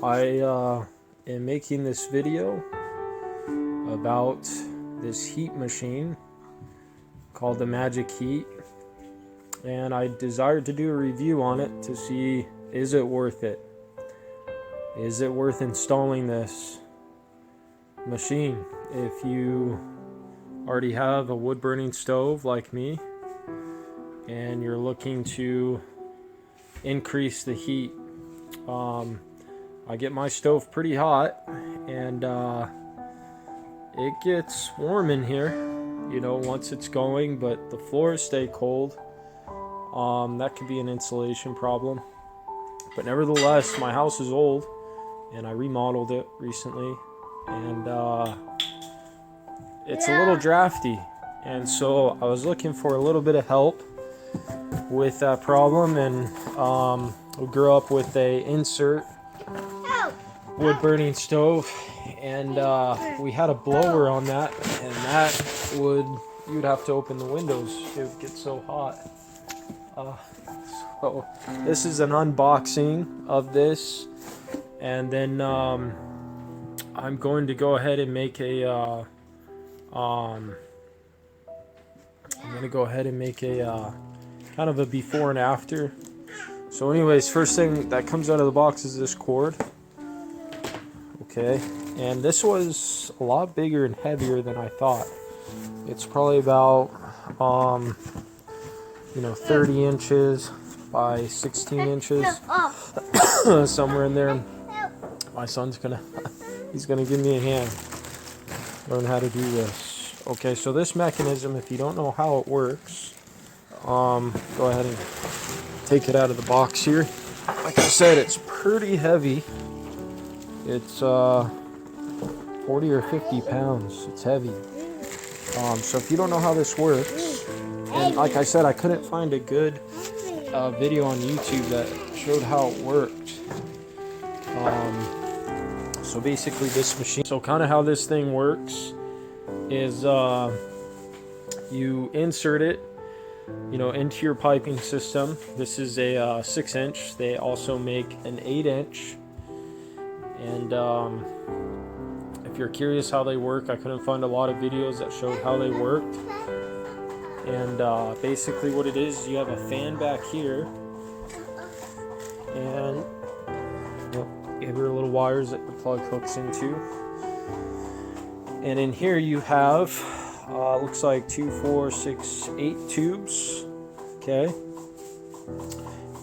I am making this video about this heat machine called the Magic Heat, and I desired to do a review on it to see, is it worth it? Is it worth installing this machine? If you already have a wood burning stove like me and you're looking to increase the heat, I get my stove pretty hot, and it gets warm in here, you know, once it's going, but the floors stay cold. That could be an insulation problem. But nevertheless, my house is old, and I remodeled it recently, and it's a little drafty. And so I was looking for a little bit of help with that problem, and we grew up with a insert wood burning stove, and we had a blower on that, and that you'd have to open the windows, it would get so hot. So this is an unboxing of this, and then I'm going to go ahead and make a kind of a before and after. So anyways, first thing that comes out of the box is this cord. Okay, and this was a lot bigger and heavier than I thought. It's probably about 30 inches by 16 inches, somewhere in there. My son's he's gonna give me a hand, learn how to do this. Okay, so this mechanism, if you don't know how it works, go ahead and take it out of the box here. Like I said, it's pretty heavy. It's 40 or 50 pounds. It's heavy. So if you don't know how this works, and like I said, I couldn't find a good video on YouTube that showed how it worked. So basically this machine, so kind of how this thing works is you insert it, into your piping system. This is a 6-inch. They also make an 8-inch. And if you're curious how they work, I couldn't find a lot of videos that showed how they worked. And basically what it is, you have a fan back here, and you have your little wires that the plug hooks into. And in here you have, looks like 2, 4, 6, 8 tubes. Okay.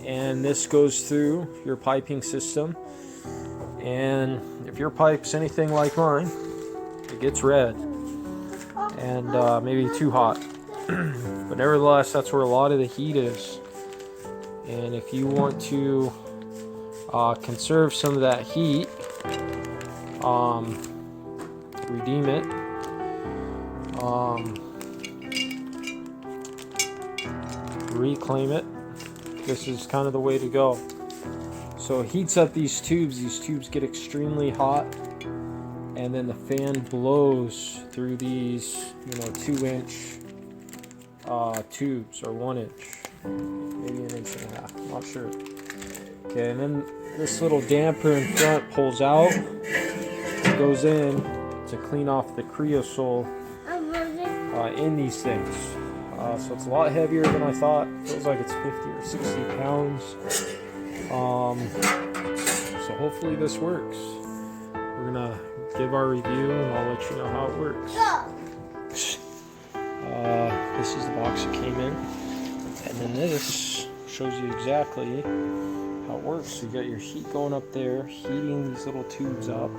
And this goes through your piping system. And if your pipe's anything like mine, it gets red and maybe too hot. But nevertheless, that's where a lot of the heat is. And if you want to conserve some of that heat, redeem it, reclaim it, this is kind of the way to go. So it heats up these tubes. These tubes get extremely hot, and then the fan blows through these, 2-inch tubes, or 1-inch, maybe 1.5 inches, I'm not sure. Okay, and then this little damper in front pulls out, it goes in to clean off the creosote in these things. So it's a lot heavier than I thought. It feels like it's 50 or 60 pounds. So hopefully this works. We're gonna give our review, and I'll let you know how it works. This is the box it came in, and then this shows you exactly how it works. So you got your heat going up there, heating these little tubes up,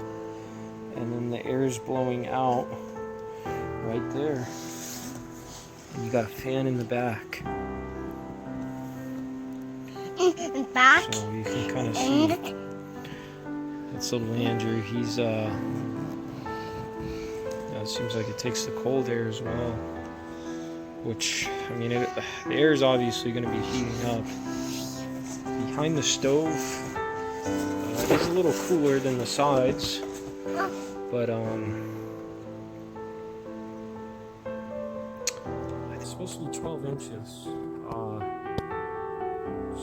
and then the air is blowing out right there. And you got a fan in the back. Back. So you can kind of see that's little Andrew. He's it seems like it takes the cold air as well, which, I mean, the air is obviously going to be heating up. Behind the stove, it is a little cooler than the sides, but it's supposed to be 12 inches.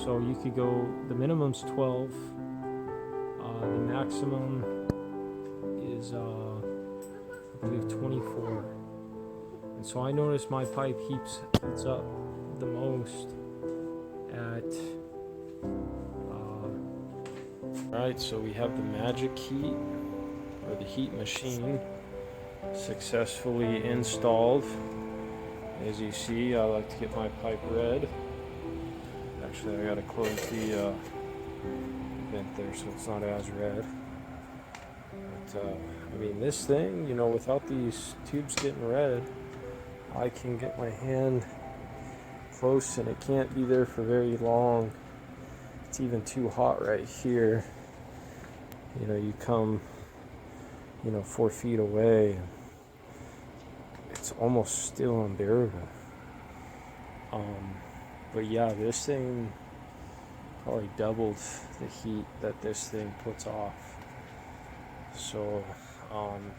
So you could go, the minimum's 12, the maximum is I believe 24. And so I notice my pipe heats up the most at alright, so we have the magic heat, or the heat machine, successfully installed. As you see, I like to get my pipe red. Actually, I gotta close the vent there so it's not as red. But I mean, this thing, you know, without these tubes getting red, I can get my hand close and it can't be there for very long. It's even too hot right here. You know, you come, 4 feet away, it's almost still unbearable. But yeah, this thing probably doubled the heat that this thing puts off. So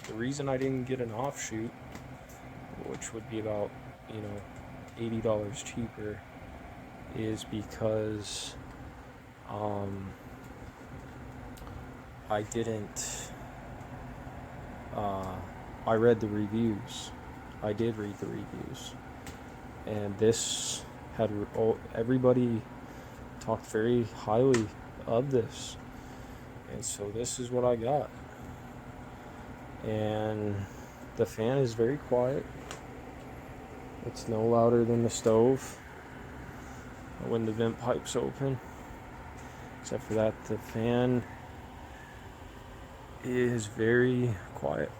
the reason I didn't get an offshoot, which would be about $80 cheaper, is because I didn't I read the reviews. I did read the reviews, and this had everybody talked very highly of this, and so this is what I got. And the fan is very quiet. It's no louder than the stove when the vent pipe's open. Except for that, the fan is very quiet.